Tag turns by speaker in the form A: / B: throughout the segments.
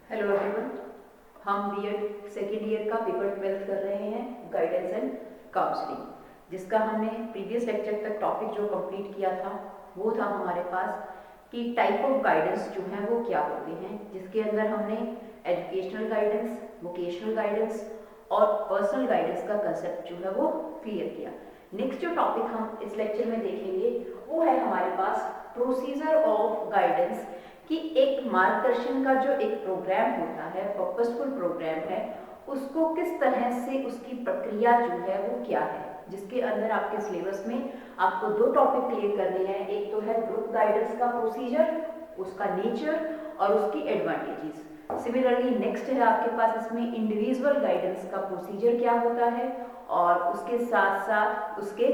A: Hello everyone. हम BEd second year का paper 12 कर रहे हैं, गाइडेंस एंड काउंसलिंग, जिसका हमने प्रीवियस लेक्चर तक टॉपिक जो कंप्लीट किया था वो था हमारे पास कि टाइप ऑफ गाइडेंस जो है वो क्या होते हैं, जिसके अंदर हमने एजुकेशनल गाइडेंस, वोकेशनल गाइडेंस और पर्सनल गाइडेंस का कंसेप्ट जो है वो क्लियर किया। नेक्स्ट जो टॉपिक हम इस लेक्चर में देखेंगे वो है हमारे पास प्रोसीजर ऑफ गाइडेंस, कि एक मार्गदर्शन का जो एक प्रोग्राम होता है, पर्पसफुल प्रोग्राम है, उसको किस तरह से उसकी प्रक्रिया जो है वो क्या है, जिसके अंदर आपके सिलेबस में आपको दो टॉपिक क्लियर करने हैं। एक तो है ग्रुप गाइडेंस का प्रोसीजर, उसका नेचर और उसकी एडवांटेजेस। सिमिलरली नेक्स्ट है आपके पास इसमें इंडिविजुअल गाइडेंस का प्रोसीजर क्या होता है और उसके साथ साथ उसके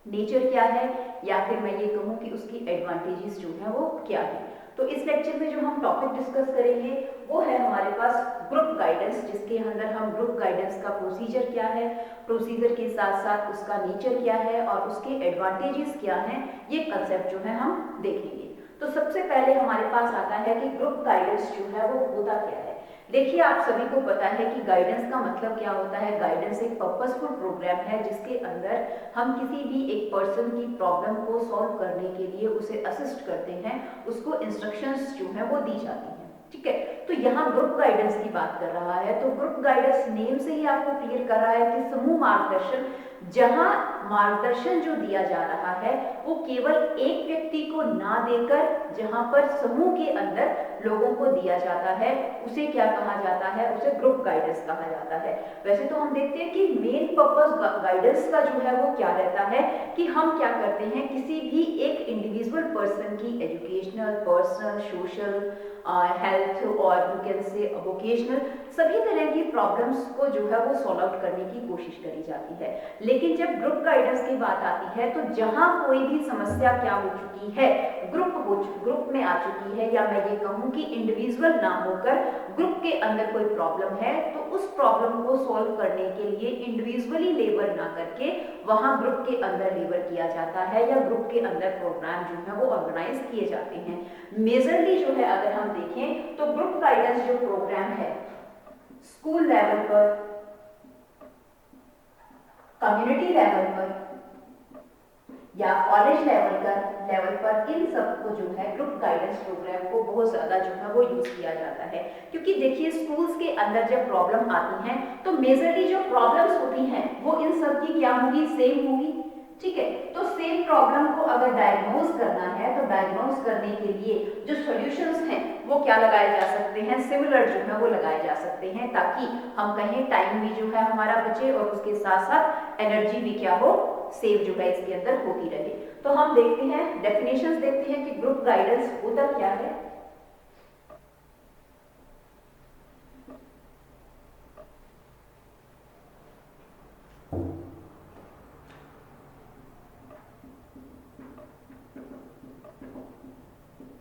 A: नेचर क्या है, या फिर मैं ये कहूँ कि उसकी एडवांटेजेस जो है वो क्या है। तो इस लेक्चर में जो हम टॉपिक डिस्कस करेंगे वो है हमारे पास ग्रुप गाइडेंस, जिसके अंदर हम ग्रुप गाइडेंस का प्रोसीजर क्या है, प्रोसीजर के साथ साथ उसका नेचर क्या है और उसके एडवांटेजेस क्या हैं, ये कंसेप्ट जो है हम देखेंगे। तो सबसे पहले हमारे पास आता है कि ग्रुप गाइडेंस जो है वो होता क्या है। देखिए, आप सभी को पता है कि गाइडेंस का मतलब क्या होता है। गाइडेंस एक पर्पसफुल प्रोग्राम है जिसके अंदर हम किसी भी एक पर्सन की प्रॉब्लम को सॉल्व करने के लिए उसे असिस्ट करते हैं, उसको इंस्ट्रक्शंस जो है वो दी जाती हैं। ठीक है, तो यहाँ ग्रुप गाइडेंस की बात कर रहा है, तो ग्रुप गाइडेंस नेम से ही आपको क्लियर कर रहा है कि समूह मार्गदर्शन, जहां मार्गदर्शन जो दिया जा रहा है वो केवल एक व्यक्ति को ना देकर जहां पर समूह के अंदर लोगों को दिया जाता है, उसे क्या कहा जाता है, उसे ग्रुप गाइडेंस कहा जाता है। वैसे तो हम देखते हैं कि मेन पर्पस गाइडेंस का जो है वो क्या रहता है कि हम क्या करते हैं, किसी भी एक इंडिविजुअल पर्सन की एजुकेशनल, पर्सनल, सोशल, हेल्थ और यू कैन से वोकेशनल, सभी तरह की प्रॉब्लम्स को जो है वो सॉल्व आउट करने की कोशिश करी जाती है। लेकिन जब ग्रुप गाइडेंस की बात आती है तो जहां कोई भी समस्या क्या हो चुकी है, ग्रुप में आ चुकी है, या मैं ये कहूँ कि इंडिविजुअल ना होकर ग्रुप के अंदर कोई प्रॉब्लम है, तो उस प्रॉब्लम को सॉल्व करने के लिए इंडिविजुअली लेबर ना करके वहां ग्रुप के अंदर लेबर किया जाता है, या ग्रुप के अंदर प्रोग्राम जो है वो ऑर्गेनाइज किए जाते हैं। मेजरली जो है अगर हम देखें तो ग्रुप गाइडेंस जो प्रोग्राम है स्कूल लेवल पर, कम्युनिटी लेवल पर या कॉलेज लेवल पर इन सबको जो है ग्रुप गाइडेंस प्रोग्राम को बहुत ज्यादा जो है वो यूज किया जाता है। क्योंकि देखिए, स्कूल्स के अंदर जब प्रॉब्लम आती हैं तो मेजरली जो प्रॉब्लम्स होती हैं वो इन सब की क्या होगी, सेम होगी। ठीक है, तो सेम प्रॉब्लम को अगर डायग्नोज करना है तो डायग्नोज करने के लिए जो सॉल्यूशंस हैं वो क्या लगाए जा सकते हैं, सिमिलर जो है वो लगाए जा सकते हैं, ताकि हम कहें टाइम भी जो है हमारा बचे और उसके साथ साथ एनर्जी भी क्या हो, सेव जो है इसके अंदर होती रहे। तो हम देखते हैं, डेफिनेशंस देखते हैं कि ग्रुप गाइडेंस होता क्या है।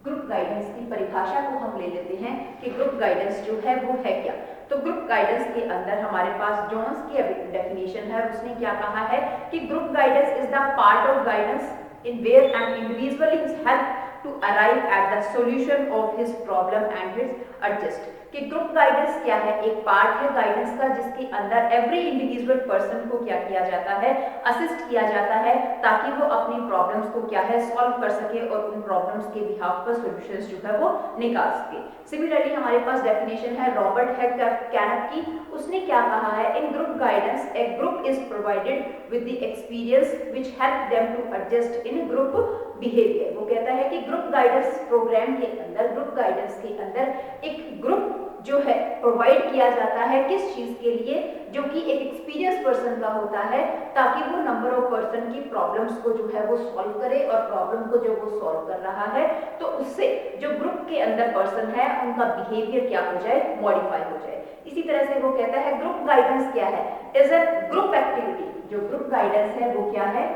A: ग्रुप गाइडेंस की परिभाषा को हम ले लेते हैं कि ग्रुप गाइडेंस जो है वो है क्या। तो ग्रुप गाइडेंस के अंदर हमारे पास जोन्स की डेफिनेशन है, उसने क्या कहा है कि group guidance is the part of guidance in where an individual is helped to arrive at the solution of his problem and his adjust। कि ग्रुप गाइडेंस क्या है, एक पार्ट है गाइडेंस का जिसके अंदर एवरी इंडिविजुअल पर्सन को क्या किया जाता है, असिस्ट किया जाता है, ताकि वो अपनी प्रॉब्लम्स को क्या है, सॉल्व कर सके और उन प्रॉब्लम्स के बिहाफ पर सॉल्यूशंस जो है वो निकाल सके। सिमिलरली हमारे पास डेफिनेशन है रॉबर्ट कैनप की, उसने क्या कहा है, in group guidance a group is provided with the experience which help them to adjust in group behaviour. वो कहता है कि ग्रुप गाइडेंस प्रोग्राम के अंदर, ग्रुप गाइडेंस के अंदर एक ग्रुप जो है प्रोवाइड किया जाता है, किस चीज के लिए, जो कि एक एक्सपीरियंस पर्सन का होता है, ताकि वो नंबर ऑफ पर्सन की प्रॉब्लम्स को जो है वो सॉल्व करे, और प्रॉब्लम को जब वो सॉल्व कर रहा है तो उससे जो ग्रुप के अंदर पर्सन है उनका बिहेवियर क्या हो जाए, मॉडिफाई हो जाए। इसी तरह से वो कहता है ग्रुप गाइडेंस क्या है, इज अ ग्रुप एक्टिविटी। जो ग्रुप गाइडेंस है वो क्या है,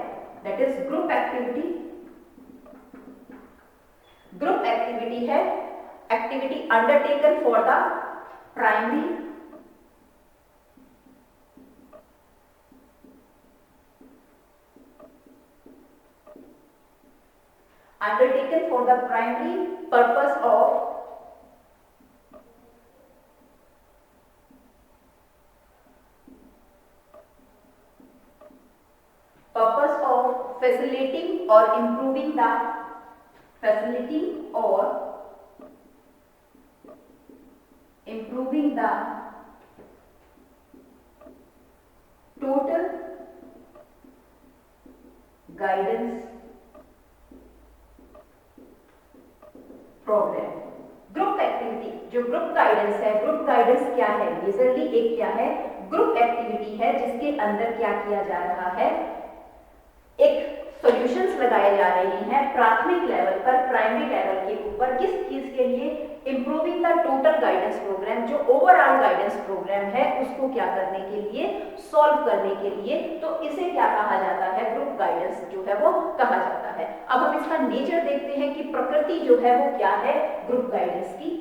A: that is group activity. Group activity है activity undertaken for the primary purpose of और इम्प्रूविंग द फैसिलिटी और improving the total guidance program। Group activity, जो ग्रुप गाइडेंस है, ग्रुप गाइडेंस क्या है? मेजरली एक क्या है? ग्रुप एक्टिविटी है जिसके अंदर क्या किया जा रहा है? एक सॉल्यूशंस लगाए जा रहे हैं प्राथमिक लेवल पर, प्राइमरी लेवल के ऊपर। किस चीज के लिए? Improving the total guidance programme, जो ओवरऑल गाइडेंस प्रोग्राम है उसको क्या करने के लिए? सॉल्व करने के लिए। तो इसे क्या कहा जाता है? ग्रुप गाइडेंस जो है वो कहा जाता है। अब हम इसका नेचर देखते हैं कि प्रकृति जो है वो क्या है ग्रुप गाइडेंस की।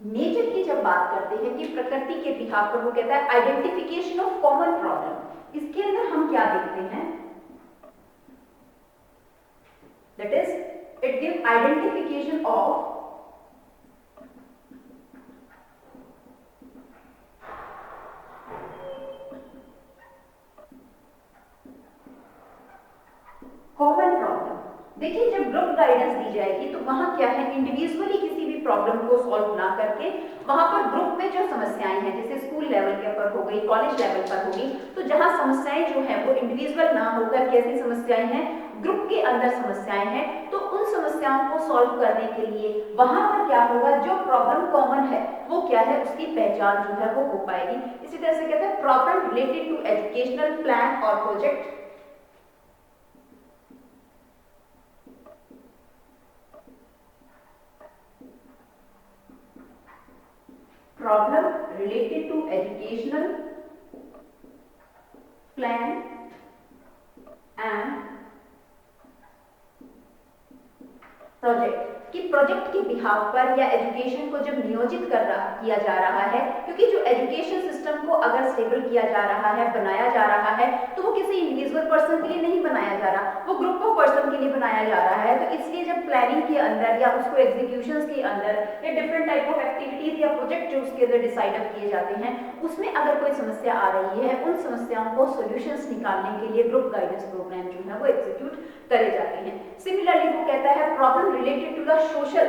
A: नेचर की जब बात करते हैं कि प्रकृति के बिहाफ पर, वो कहता है आइडेंटिफिकेशन ऑफ कॉमन प्रॉब्लम। इसके अंदर हम क्या देखते हैं? That is it give identification of common problem. देखिए जब ग्रुप गाइडेंस दी जाएगी तो वहां क्या है? इंडिविजुअली किसी भी प्रॉब्लम को सॉल्व ना करके वहां पर ग्रुप में जो समस्याएं हैं, जैसे स्कूल लेवल के पर हो गई, कॉलेज लेवल पर होगी, तो जहां समस्याएं जो है वो इंडिविजुअल ना होकर कैसी समस्याएं हैं? ग्रुप के अंदर समस्याएं हैं। तो उन समस्याओं को सॉल्व करने के लिए वहां पर क्या होगा? जो प्रॉब्लम कॉमन है वो क्या है? उसकी पहचान जो है वो हो पाएगी। इसी तरह से कहते हैं problem related to educational plan और project. Problem related to educational plan and project, कि प्रोजेक्ट के बिहाव पर या एजुकेशन को जब नियोजित किया जा रहा है, क्योंकि जो एजुकेशन सिस्टम को अगर स्टेबल किया जा रहा है, बनाया जा रहा है, तो वो किसी इंडिविजुअल पर्सन के लिए नहीं बनाया जा रहा, वो ग्रुप ऑफ पर्सन के लिए बनाया जा रहा है। तो इसलिए जब प्लानिंग के अंदर या उसको एग्जीक्यूशंस के अंदर या डिफरेंट टाइप ऑफ एक्टिविटीज या प्रोजेक्ट जो उसके अंदर डिसाइड किए जाते हैं, उसमें अगर कोई समस्या आ रही है, उन समस्याओं को सॉल्यूशंस निकालने के लिए ग्रुप गाइडेंस प्रोग्राम जो है वो एग्जीक्यूट करे जाते हैं। सिमिलरली वो कहता है problem related to the social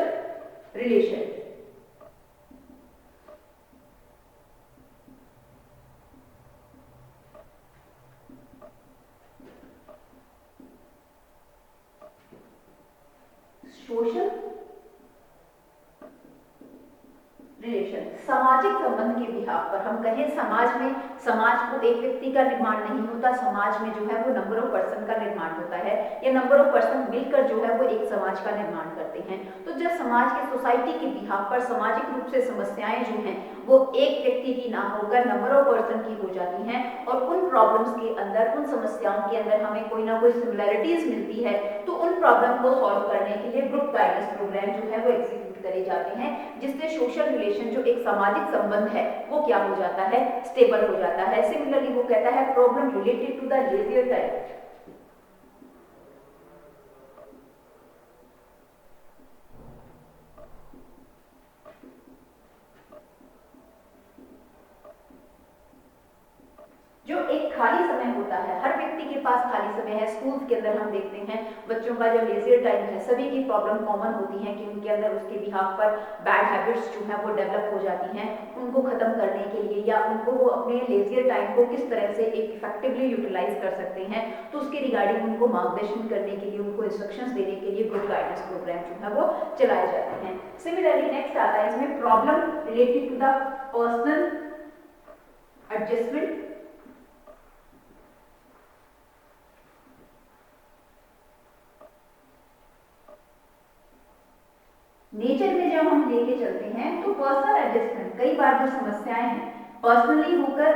A: relation. Social relation, सामाजिक संबंध के बिहाफ पर हम कहें, समाज को एक व्यक्ति का निर्माण नहीं होता, समाज में जो है वो नंबर ऑफ पर्सन का निर्माण होता है, या नंबर ऑफ पर्सन मिलकर जो है वो एक समाज का निर्माण करते हैं। तो जब समाज के सोसाइटी के बिहाफ पर सामाजिक रूप से समस्याएं जो हैं वो एक व्यक्ति की ना होकर नंबर ऑफ पर्सन की हो जाती हैं, और उन प्रॉब्लम्स के अंदर, उन समस्याओं के अंदर हमें कोई ना कोई सिमिलैरिटीज मिलती है, तो उन प्रॉब्लम को सॉल्व करने के लिए ग्रुप गाइडेंस प्रोग्राम जो है वो एग्जीक्यूट करे जाते हैं, जिससे सोशल रिलेशन जो एक सामाजिक संबंध है वो क्या हो जाता है? स्टेबल हो जाता है। सिमिलरली वो कहता है problem related to the leisure type. जो एक खाली समय होता है, हर व्यक्ति के पास खाली समय है। स्कूल के अंदर हम देखते हैं बच्चों का जब लेजियर टाइम है, सभी की प्रॉब्लम कॉमन होती है कि उनके अंदर उसके बिहाफ पर बैड हैबिट्स जो है वो डेवलप हो जाती हैं। उनको खत्म करने के लिए या उनको वो अपने लेजियर टाइम को किस तरह से एक इफेक्टिवली यूटिलाइज कर सकते हैं, तो उसके रिगार्डिंग उनको मार्गदर्शन करने के लिए, उनको इंस्ट्रक्शंस देने के लिए ग्रुप गाइडेंस प्रोग्राम जो है वो चलाए जाते हैं। सिमिलरली नेक्स्ट आता है इसमें problem related to the personal adjustment. Nature में जब हम लेके चलते हैं तो पर्सनल एडजस्टमेंट, कई बार जो समस्याएं हैं पर्सनली होकर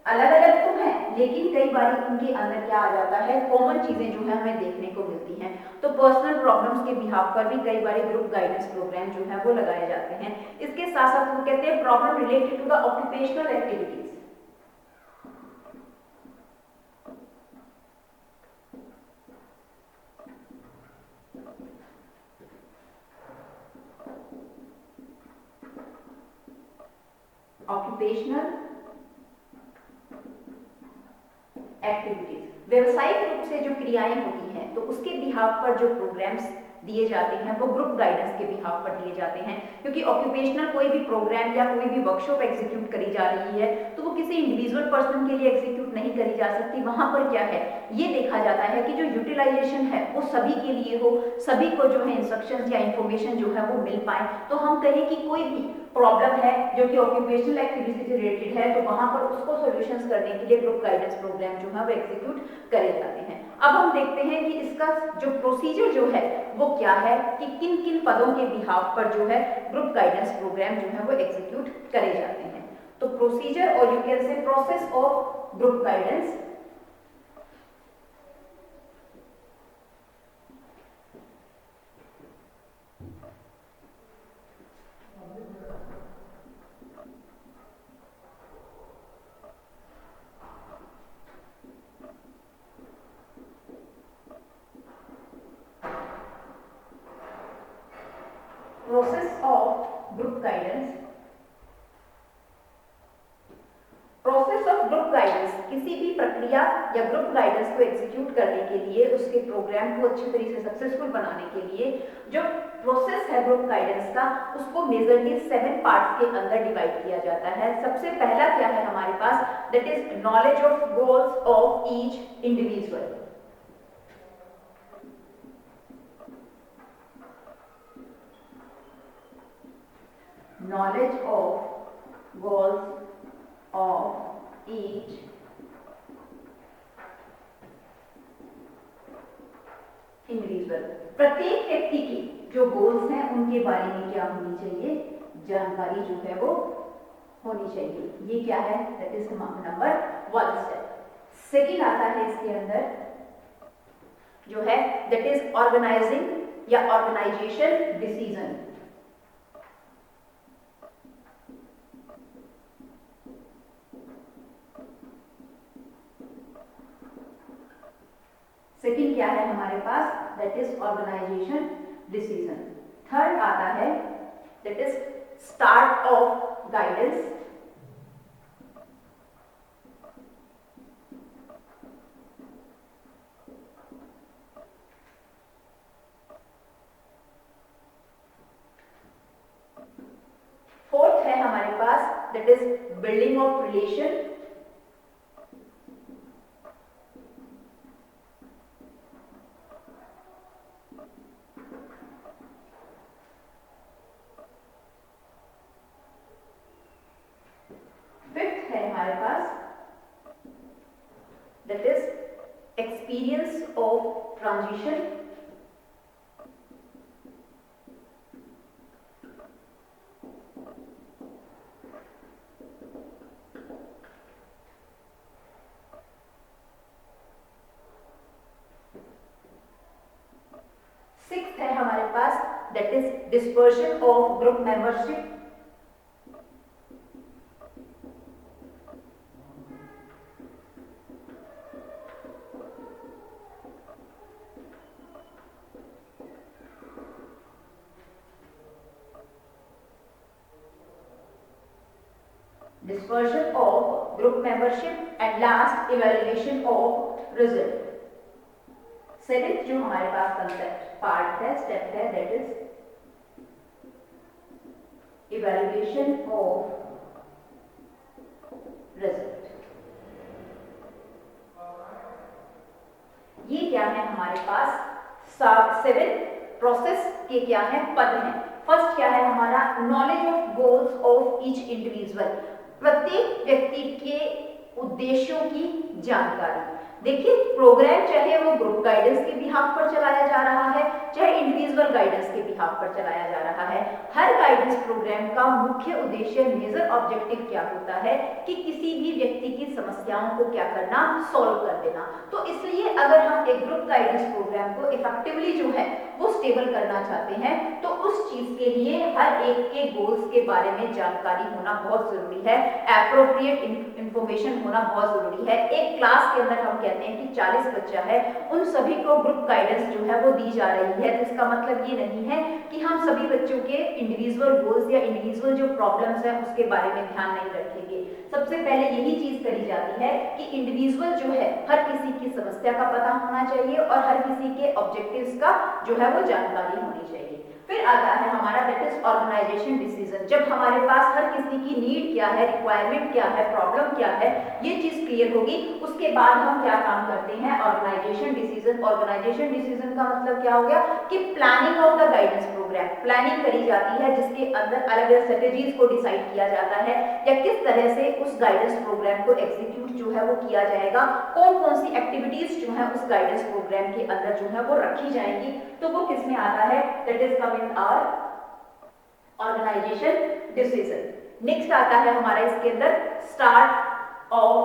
A: अलग अलग तो हैं, लेकिन कई बार उनके अंदर क्या आ जाता है, कॉमन चीजें जो है हमें देखने को मिलती हैं। तो पर्सनल प्रॉब्लम्स के बिहाफ पर भी कई बार ग्रुप गाइडेंस प्रोग्राम जो है वो लगाए जाते हैं। इसके साथ साथ वो कहते हैं problem related to the occupational activities. Occupational activities, व्यवसायिक रूप से जो क्रियाएं होती हैं तो उसके बिहाफ पर जो प्रोग्राम्स दिए जाते हैं वो ग्रुप गाइडेंस के बिहाफ पर दिए जाते हैं। क्योंकि ऑक्यूपेशनल कोई भी प्रोग्राम या कोई भी वर्कशॉप एग्जीक्यूट करी जा रही है तो वो किसी इंडिविजुअल पर्सन के लिए एग्जीक्यूट नहीं करी जा सकती। वहां पर क्या है, ये देखा जाता है कि जो यूटिलाइजेशन है वो सभी के लिए हो, सभी को जो है इंस्ट्रक्शंस या इंफॉर्मेशन जो है वो मिल पाए। तो हम कहें कि कोई भी प्रॉब्लम है जो कि ऑक्यूपेशनल एक्टिविटी से रिलेटेड है तो वहां पर उसको सॉल्यूशंस करने के लिए ग्रुप गाइडेंस प्रोग्राम जो है वो एग्जीक्यूट करे जाते हैं। अब हम देखते हैं कि इसका जो प्रोसीजर जो है वो क्या है, कि किन किन पदों के बिहाफ पर जो है ग्रुप गाइडेंस प्रोग्राम जो है वो एग्जीक्यूट करे जाते हैं। तो प्रोसीजर और you can say process of group guidance. Process of group guidance. Process of group guidance, किसी भी प्रक्रिया या ग्रुप गाइडेंस को एग्जीक्यूट करने के लिए, उसके प्रोग्राम को अच्छी तरीके से सक्सेसफुल बनाने के लिए जो प्रोसेस है ग्रुप गाइडेंस का, उसको मेजरली 7 पार्ट्स के अंदर डिवाइड किया जाता है। सबसे पहला क्या है हमारे पास, that is knowledge of goals of each individual. knowledge of goals of each individual. प्रत्येक व्यक्ति की जो गोल्स हैं उनके बारे में क्या होनी चाहिए, जानकारी जो है वो होनी चाहिए। ये क्या है, that is number 1 step. Second आता है इसके अंदर जो है दैट इज ऑर्गेनाइजिंग या ऑर्गेनाइजेशन डिसीजन। सेकेंड क्या है हमारे पास, that is organization decision. Third आता है that is start of guidance. Fourth है हमारे पास that is building of relation. हमारे पास that is experience of transition. Sixth है हमारे पास that is dispersion of group membership. Dispersion of group membership, and last evaluation of result. Seventh जो हमारे पास कंसेप्ट पार्ट है, स्टेप है, that is evaluation of result. ये क्या है हमारे पास 7 प्रोसेस के क्या है पद हैं। फर्स्ट क्या है हमारा, knowledge of goals of each individual, प्रत्येक व्यक्ति के उद्देश्यों की जानकारी। देखिए प्रोग्राम चाहे वो ग्रुप गाइडेंस के बिहाफ पर चलाया जा रहा है चाहे इंडिविजुअल गाइडेंस के बिहाफ पर चलाया जा रहा है, हर गाइडेंस प्रोग्राम का मुख्य उद्देश्य, मेजर ऑब्जेक्टिव क्या होता है कि किसी भी व्यक्ति की समस्या समस्याओं को क्या करना, सॉल्व कर देना। तो इसलिए अगर हम एक ग्रुप गाइडेंस प्रोग्राम को इफेक्टिवली जो है वो स्टेबल करना चाहते हैं तो उस चीज के लिए हर एक के गोल्स के बारे में जानकारी होना बहुत जरूरी है, एप्रोप्रिएट इंफॉर्मेशन होना बहुत जरूरी है। एक क्लास के अंदर हम कहते हैं कि 40 बच्चा है, उन सभी को ग्रुप गाइडेंस जो है वो दी जा रही है, तो इसका मतलब ये नहीं है कि हम सभी बच्चों के इंडिविजुअल गोल्स या इंडिविजुअल जो प्रॉब्लम्स है उसके बारे में ध्यान नहीं रखेंगे। सबसे पहले यही चीज करी जाती है कि इंडिविजुअल जो है हर किसी की समस्या का पता होना चाहिए और हर किसी के ऑब्जेक्टिव्स का जो है वो जानकारी होनी चाहिए। फिर आता है हमारा दैट इज ऑर्गेनाइजेशन डिसीजन। जब हमारे पास हर किसी की नीड क्या है, रिक्वायरमेंट क्या है, प्रॉब्लम क्या है, ये चीज क्लियर होगी, उसके बाद हम क्या काम करते हैं, ऑर्गेनाइजेशन डिसीजन। ऑर्गेनाइजेशन डिसीजन का मतलब क्या हो गया कि planning of the guidance programme, planning करी जाती है जिसके अंदर अलग अलग स्ट्रेटेजीज को डिसाइड किया जाता है या किस तरह से उस गाइडेंस प्रोग्राम को एग्जीक्यूट जो है वो किया जाएगा, कौन कौन सी एक्टिविटीज जो है उस गाइडेंस प्रोग्राम के अंदर जो है वो रखी जाएंगी, तो वो किस में आता है, that is come in our organisation decision. Next आता है हमारा इसके अंदर start of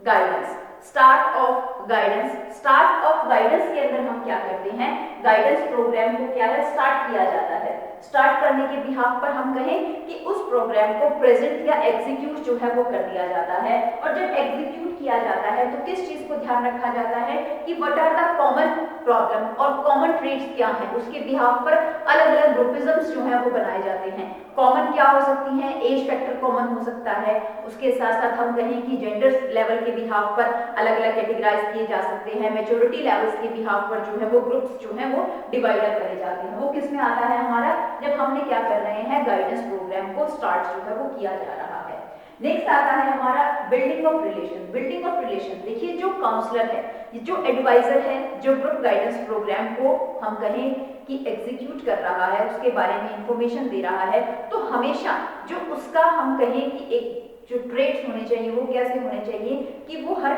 A: guidance. Start of guidance, start of guidance के अंदर हम क्या करते हैं, गाइडेंस प्रोग्राम को क्या है स्टार्ट किया जाता है। स्टार्ट करने के बिहाफ पर हम कहें कि उस प्रोग्राम को प्रेजेंट या एग्जीक्यूट जो है वो कर दिया जाता है। और जब एग्जीक्यूट किया जाता है तो किस चीज को ध्यान रखा जाता है कि what are the common problem और कॉमन ट्रेट्स क्या है, उसके बिहाफ पर अलग अलग ग्रुपिज्म्स जो है वो बनाए जाते हैं। कॉमन क्या हो सकती हैं, एज फैक्टर कॉमन हो सकता है, उसके साथ साथ हम कहें कि जेंडर लेवल के बिहाफ पर अलग अलग कैटेगराइज किए जा सकते हैं, मैच्योरिटी लेवल्स के बिहाफ पर जो है वो ग्रुप्स जो है वो डिवाइड करे जाते हैं। वो किस में आता है हमारा, जब हमने क्या कर रहे हैं, गाइडेंस प्रोग्राम को स्टार्ट जो है वो किया जा रहा है। नेक्स्ट आता है हमारा building of relation. Building of relation, देखिए जो काउंसलर है, जो एडवाइजर है, जो ग्रुप गाइडेंस प्रोग्राम को हम कहें कि एग्जीक्यूट कर रहा है, उसके बारे में इंफॉर्मेशन दे रहा है, तो हमेशा जो उसका हम कहें कि एक जो ट्रेट्स होने चाहिए वो कैसे होने चाहिए कि वो हर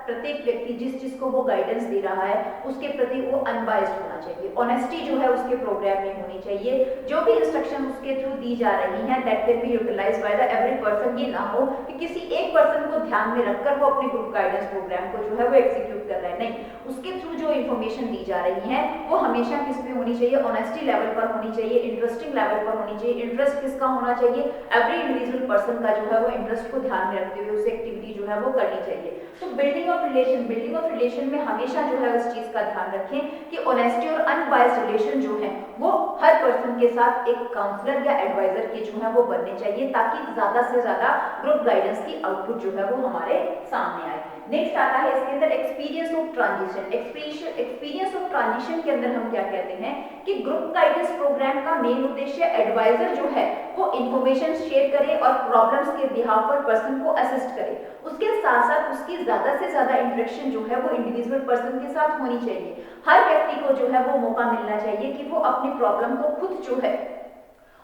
A: प्रत्येक व्यक्ति जिस चीज को वो गाइडेंस दे रहा है उसके प्रति वो अनबायस्ड होना चाहिए, ऑनेस्टी जो है उसके प्रोग्राम में होनी चाहिए। जो भी इंस्ट्रक्शन उसके थ्रू दी जा रही हैं that can be utilised by the every person. ये ना हो कि किसी एक पर्सन को ध्यान में रखकर वो अपने ग्रुप गाइडेंस प्रोग्राम को जो है वो एग्जीक्यूट कर रहा है, नहीं, उसके थ्रू जो इन्फॉर्मेशन दी जा रही है वो हमेशा किस पे होनी चाहिए, ऑनेस्टी लेवल पर होनी चाहिए, इंटरेस्टिंग लेवल पर होनी चाहिए। इंटरेस्ट किसका होना चाहिए, एवरी इंडिविजुअल पर्सन का जो है वो इंटरेस्ट को ध्यान में रखते हुए उस एक्टिविटी जो है वो करनी चाहिए। तो बिल्डिंग ऑफ रिलेशन में हमेशा जो है उस चीज का ध्यान रखें कि ऑनेस्टी और अनबायस्ड रिलेशन जो है वो हर पर्सन के साथ एक काउंसलर या एडवाइजर के जो है वो बनने चाहिए ताकि ज्यादा से ज्यादा ग्रुप गाइडेंस की आउटपुट जो है वो हमारे सामने आए। नेक्स्ट आता है इसके अंदर experience of transition. Experience of transition के अंदर हम क्या कहते हैं कि ग्रुप गाइडेंस प्रोग्राम का मेन उद्देश्य एडवाइजर जो है वो इंफॉर्मेशन शेयर करे और प्रॉब्लम्स के बिहाफ पर पर्सन को असिस्ट करे। उसके साथ साथ उसकी ज्यादा से ज्यादा इंटरेक्शन जो है वो इंडिविजुअल पर्सन के साथ होनी चाहिए। हर व्यक्ति को जो है वो मौका मिलना चाहिए कि वो अपनी प्रॉब्लम को खुद जो है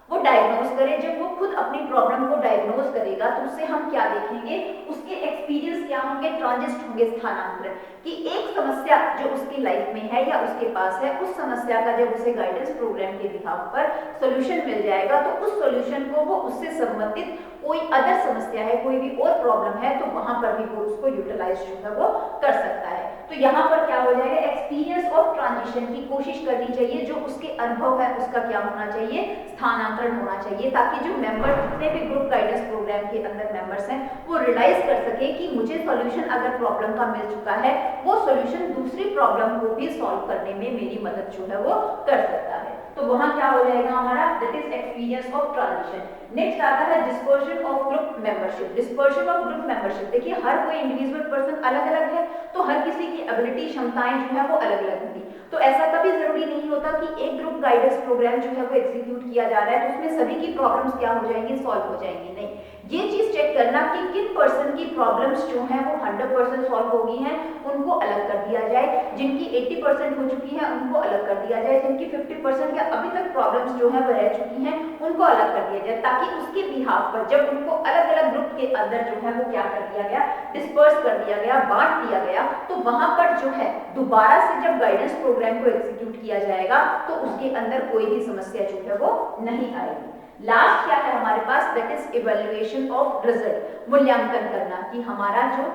A: वो डायग्नोज करे। जब वो खुद अपनी प्रॉब्लम को डायग्नोज करेगा तो उससे हम क्या देखेंगे, उसके एक्सपीरियंस क्या होंगे, ट्रांजिस्ट होंगे, स्थानांतरण, कि एक समस्या जो उसकी लाइफ में है या उसके पास है उस समस्या का जब उसे गाइडेंस प्रोग्राम के बिहाफ पर सॉल्यूशन मिल जाएगा तो उस सॉल्यूशन को वो उससे संबंधित कोई अदर समस्या है, कोई भी और प्रॉब्लम है तो वहां पर भी वो उसको यूटिलाइज जो है वो कर सकता है। तो यहाँ पर क्या हो जाएगा, एक्सपीरियंस ऑफ ट्रांजिशन की कोशिश करनी चाहिए, जो उसके अनुभव है उसका क्या होना चाहिए, स्थानांतरण होना चाहिए, ताकि जो मेंबर जितने भी ग्रुप गाइडेंस प्रोग्राम के अंदर मेंबर्स हैं वो रियलाइज कर सके कि मुझे सॉल्यूशन अगर प्रॉब्लम का मिल चुका है वो सॉल्यूशन दूसरी प्रॉब्लम को भी सॉल्व करने में मेरी मदद जो है वो कर सकता है। तो वहां क्या हो जाएगा हमारा, that is experience of transition. Next आता है dispersion of group membership. Dispersion of group membership, देखिए हर कोई इंडिविजुअल पर्सन अलग अलग है तो हर किसी की एबिलिटी क्षमताएं जो है वो अलग अलग होंगी। तो ऐसा कभी जरूरी नहीं होता कि एक ग्रुप गाइडेंस प्रोग्राम जो है वो एग्जीक्यूट किया जा रहा है तो उसमें सभी की प्रॉब्लम्स क्या हो जाएंगी, सॉल्व हो जाएंगी, नहीं। ये चीज चेक करना कि किन पर्सन की प्रॉब्लम्स जो है वो 100% सॉल्व हो गई हैं उनको अलग कर दिया जाए, जिनकी 80% हो चुकी है उनको अलग कर दिया जाए, जिनकी 50% या अभी तक प्रॉब्लम्स जो है वो रह चुकी हैं उनको अलग कर दिया जाए, ताकि उसके बिहाफ पर जब उनको अलग अलग ग्रुप के अंदर जो है वो क्या कर दिया गया, डिस्पर्स कर दिया गया, बांट दिया गया, तो वहां पर जो है दोबारा से जब गाइडेंस प्रोग्राम को एग्जीक्यूट किया जाएगा तो उसके अंदर कोई भी समस्या जो है वो नहीं आएगी। लास्ट क्या है हमारे पास, that is evaluation of result, मूल्यांकन करना कि हमारा जो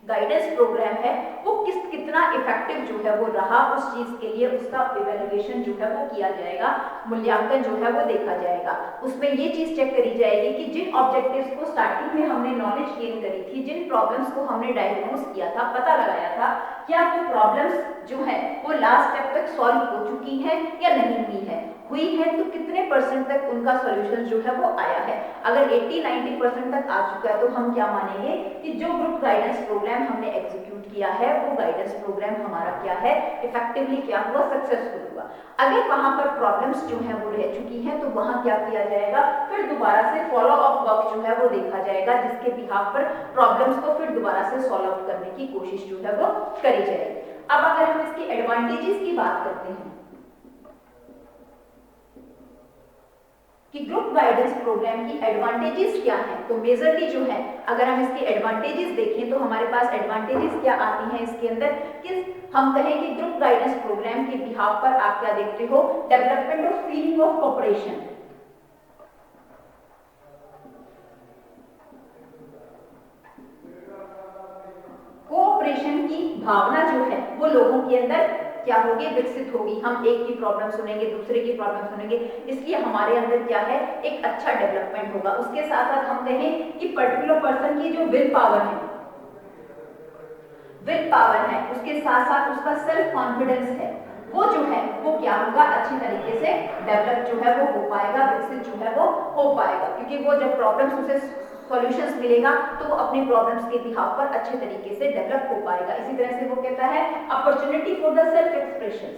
A: गाइडेंस प्रोग्राम है वो कितना इफेक्टिव जो है वो रहा उस चीज के लिए, उसका इवैल्यूएशन जो है वो किया जाएगा, मूल्यांकन जो है वो देखा जाएगा। उसमें ये चीज चेक करी जाएगी कि जिन ऑब्जेक्टिव्स को स्टार्टिंग में हमने नॉलेज गेन करी थी, जिन प्रॉब्लम्स को हमने डायग्नोज किया था, पता लगाया था, क्या वो प्रॉब्लम्स जो है वो लास्ट स्टेप तक सॉल्व हो चुकी है या नहीं हुई है तो कितने परसेंट तक उनका सॉल्यूशन जो है वो आया है। अगर 80-90% तक आ चुका है तो हम क्या मानेंगे कि जो ग्रुप गाइडेंस प्रोग्राम हमने एग्जीक्यूट किया है वो गाइडेंस प्रोग्राम हमारा क्या है, इफेक्टिवली क्या हुआ, सक्सेसफुल हुआ। अगर वहां पर प्रॉब्लम्स जो है वो रह चुकी है तो वहां क्या किया जाएगा, फिर दोबारा से फॉलो अप वर्क जो है वो देखा जाएगा, जिसके बिहाफ पर प्रॉब्लम्स को फिर दोबारा से सॉल्व आउट करने की कोशिश जो है वो करी जाएगी। अब अगर हम इसकी एडवांटेजेस की बात करते हैं कि ग्रुप गाइडेंस प्रोग्राम की एडवांटेजेस क्या हैं, तो मेजरली जो है अगर हम इसके एडवांटेजेस देखें तो हमारे पास एडवांटेजेस क्या आती हैं इसके अंदर कि हम कहें कि ग्रुप गाइडेंस प्रोग्राम के बिहाफ पर आप क्या देखते हो, development of feeling of cooperation, cooperation की भावना जो है वो लोगों के अंदर क्या होगी, विकसित होगी। हम एक की प्रॉब्लम सुनेंगे, दूसरे की प्रॉब्लम सुनेंगे, इसलिए हमारे अंदर क्या है, एक अच्छा डेवलपमेंट होगा। उसके साथ साथ हम कहें कि पर्टिकुलर पर्सन की जो विल पावर है, उसके साथ साथ उसका सेल्फ कॉन्फिडेंस है, वो जो है वो क्या होगा, अच्छी तरीके से डेवलप जो है वो हो पाएगा, विकसित जो है वो हो पाएगा, क्योंकि वो जब प्रॉब्लम्स उसे सॉल्यूशंस मिलेगा तो वो अपने प्रॉब्लम्स के बिहाफ पर अच्छे तरीके से डेवलप हो पाएगा। इसी तरह से वो कहता है opportunity for the self expression,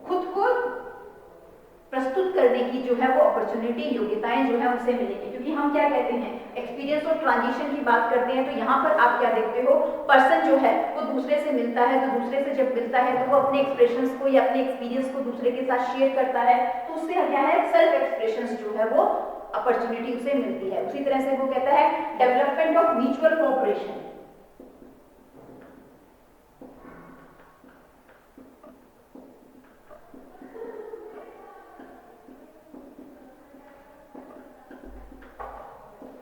A: खुद को प्रस्तुत करने की जो है वो अपॉर्चुनिटी, योग्यताएं जो है उसे मिलेंगी। क्योंकि हम क्या कहते हैं, एक्सपीरियंस और ट्रांजिशन की बात करते हैं, तो यहाँ पर आप क्या देखते हो, पर्सन जो है वो दूसरे से मिलता है, तो दूसरे से जब मिलता है तो वो अपने एक्सप्रेशंस को या अपने एक्सपीरियंस को दूसरे के साथ शेयर करता है, तो उससे क्या है, सेल्फ एक्सप्रेशंस जो है वो अपॉर्चुनिटी उसे मिलती है। उसी तरह से वो कहता है डेवलपमेंट ऑफ म्यूचुअल कोऑपरेशन,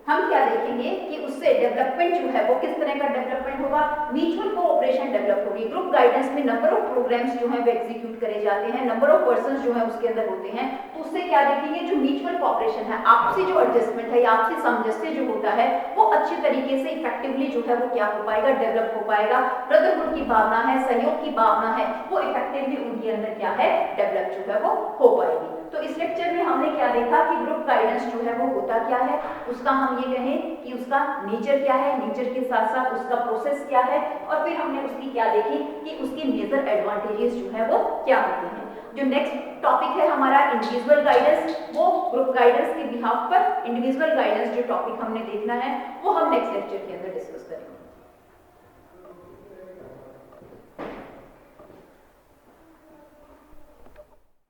A: हम क्या देखेंगे कि उससे डेवलपमेंट जो है वो किस तरह का डेवलपमेंट होगा, म्यूचुअल कोऑपरेशन डेवलप होगी। ग्रुप गाइडेंस में नंबर ऑफ प्रोग्राम्स जो है वो एग्जीक्यूट करे जाते हैं, नंबर ऑफ पर्संस जो है उसके अंदर होते हैं, तो उससे क्या देखेंगे, जो म्यूचुअल कोऑपरेशन है, आपसी जो एडजस्टमेंट है या आपसी सामंजस्य जो होता है वो अच्छे तरीके से इफेक्टिवली जो है वो क्या हो पाएगा, डेवलप हो पाएगा। ब्रदरहुड की भावना है, सहयोग की भावना है, वो इफेक्टिवली उनके अंदर क्या है, डेवलप जो है वो हो पाएगी। तो इस लेक्चर में हमने क्या देखा कि ग्रुप गाइडेंस जो है वो होता क्या है, उसका हम ये कहें कि उसका नेचर क्या है, नेचर के साथ साथ उसका प्रोसेस क्या है, और फिर हमने उसकी क्या देखी कि उसकी मेजर एडवांटेजेस जो है वो क्या होते हैं। जो नेक्स्ट टॉपिक है हमारा इंडिविजुअल गाइडेंस, वो ग्रुप गाइडेंस के बिहाफ पर इंडिविजुअल गाइडेंस जो टॉपिक हमने देखना है वो हम नेक्स्ट लेक्चर के अंदर डिस्कस करेंगे।